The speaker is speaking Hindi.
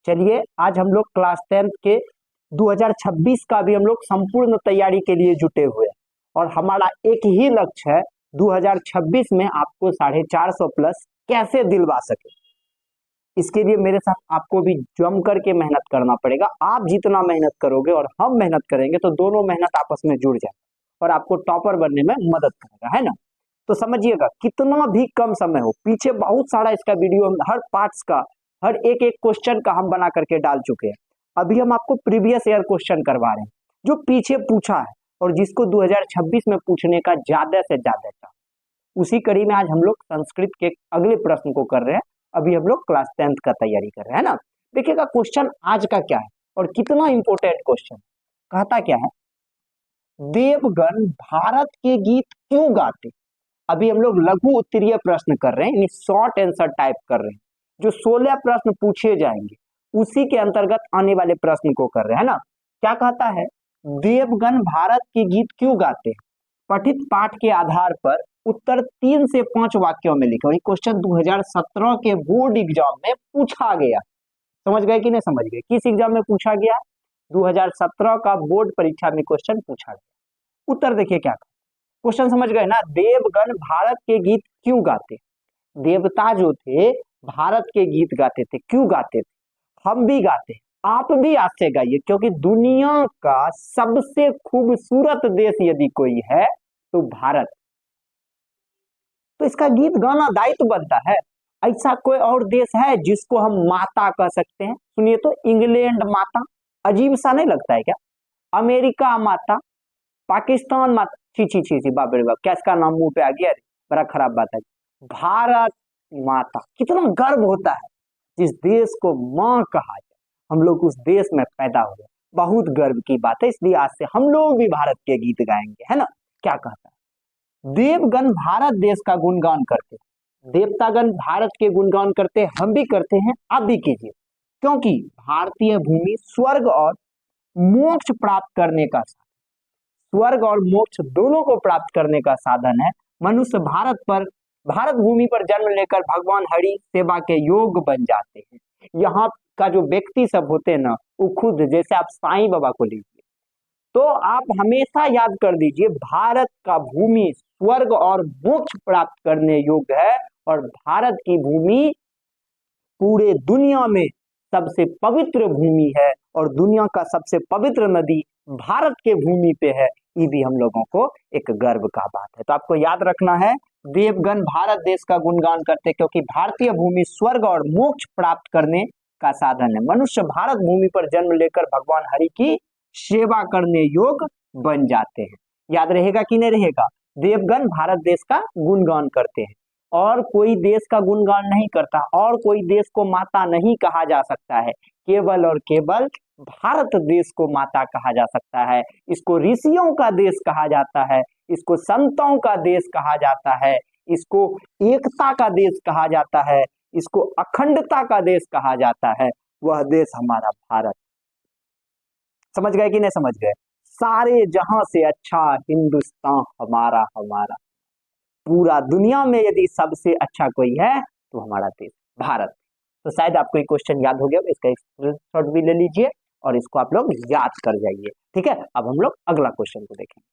चलिए आज हम लोग क्लास 10 के 2026 का भी हम लोग संपूर्ण तैयारी के लिए जुटे हुए हैं और हमारा एक ही लक्ष्य है 2026 में आपको 450 प्लस कैसे दिलवा सके। इसके लिए मेरे साथ आपको भी जम करके मेहनत करना पड़ेगा। आप जितना मेहनत करोगे और हम मेहनत करेंगे तो दोनों मेहनत आपस में जुड़ जाए और आपको टॉपर बनने में मदद करेगा, है ना। तो समझिएगा कितना भी कम समय हो, पीछे बहुत सारा इसका वीडियो हर पार्ट्स का हर एक एक क्वेश्चन का हम बना करके डाल चुके हैं। अभी हम आपको प्रीवियस ईयर क्वेश्चन करवा रहे हैं जो पीछे पूछा है और जिसको 2026 में पूछने का ज्यादा से ज्यादा था। उसी कड़ी में आज हम लोग संस्कृत के अगले प्रश्न को कर रहे हैं। अभी हम लोग क्लास 10 का तैयारी कर रहे हैं ना। देखिएगा क्वेश्चन आज का क्या है और कितना इंपॉर्टेंट क्वेश्चन। कहता क्या है, देवगण भारत के गीत क्यों गाते। अभी हम लोग लघु उत्तरीय प्रश्न कर रहे हैं, शॉर्ट आंसर टाइप कर रहे हैं। जो 16 प्रश्न पूछे जाएंगे उसी के अंतर्गत आने वाले प्रश्न को कर रहे हैं ना। क्या कहता है, देवगण भारत के गीत क्यों गाते हैं। पठित पाठ के आधार पर उत्तर 3 से 5 वाक्यों में लिखे। और ये क्वेश्चन 2017 के बोर्ड एग्जाम में पूछा गया। समझ गए कि नहीं समझ गए, किस एग्जाम में पूछा गया, 2017 का बोर्ड परीक्षा में क्वेश्चन पूछा गया। उत्तर देखिए क्या क्वेश्चन, समझ गए ना। देवगण भारत के गीत क्यों गाते। देवता जो थे भारत के गीत गाते थे, क्यों गाते थे। हम भी गाते, आप भी आज से गाइए, क्योंकि दुनिया का सबसे खूबसूरत देश यदि कोई है तो भारत। तो इसका गीत गाना दायित्व बनता है। ऐसा कोई और देश है जिसको हम माता कह सकते हैं। सुनिए तो, इंग्लैंड माता, अजीब सा नहीं लगता है क्या। अमेरिका माता, पाकिस्तान माता, छी छी छी छी, बाप रे बाप, क्या इसका नाम मुंह पे आ गया, बड़ा खराब बात है। भारत माता, कितना गर्व होता है जिस देश को माँ कहा जाए, हम लोग उस देश में पैदा हुए, बहुत गर्व की बात है। इसलिए आज से हम लोग भी भारत के गीत गाएंगे, है ना। क्या कहता है, देवगण भारत देश का गुणगान करते, देवतागण भारत के गुणगान करते, हम भी करते हैं, आप भी कीजिए। क्योंकि भारतीय भूमि स्वर्ग और मोक्ष प्राप्त करने का, स्वर्ग और मोक्ष दोनों को प्राप्त करने का साधन है। मनुष्य भारत भूमि पर जन्म लेकर भगवान हरि सेवा के योग बन जाते हैं। यहाँ का जो व्यक्ति सब होते हैं ना, वो खुद, जैसे आप साईं बाबा को लीजिए, तो आप हमेशा याद कर दीजिए, भारत का भूमि स्वर्ग और मोक्ष प्राप्त करने योग्य है और भारत की भूमि पूरे दुनिया में सबसे पवित्र भूमि है और दुनिया का सबसे पवित्र नदी भारत के भूमि पे है। ये भी हम लोगों को एक गर्व का बात है। तो आपको याद रखना है, देवगण भारत देश का गुणगान करते क्योंकि भारतीय भूमि स्वर्ग और मोक्ष प्राप्त करने का साधन है। मनुष्य भारत भूमि पर जन्म लेकर भगवान हरि की सेवा करने योग्य बन जाते हैं। याद रहेगा कि नहीं रहेगा। देवगण भारत देश का गुणगान करते हैं और कोई देश का गुणगान नहीं करता और कोई देश को माता नहीं कहा जा सकता है। केवल और केवल भारत देश को माता कहा जा सकता है। इसको ऋषियों का देश कहा जाता है, इसको संतों का देश कहा जाता है, इसको एकता का देश कहा जाता है, इसको अखंडता का देश कहा जाता है। वह देश हमारा भारत। समझ गए कि नहीं समझ गए। सारे जहां से अच्छा हिंदुस्तान हमारा हमारा। पूरा दुनिया में यदि सबसे अच्छा कोई है तो हमारा देश भारत। तो शायद आपको ये क्वेश्चन याद हो गया, इसका स्क्रीनशॉट भी ले लीजिए और इसको आप लोग याद कर जाइए। ठीक है, अब हम लोग अगला क्वेश्चन को देखेंगे।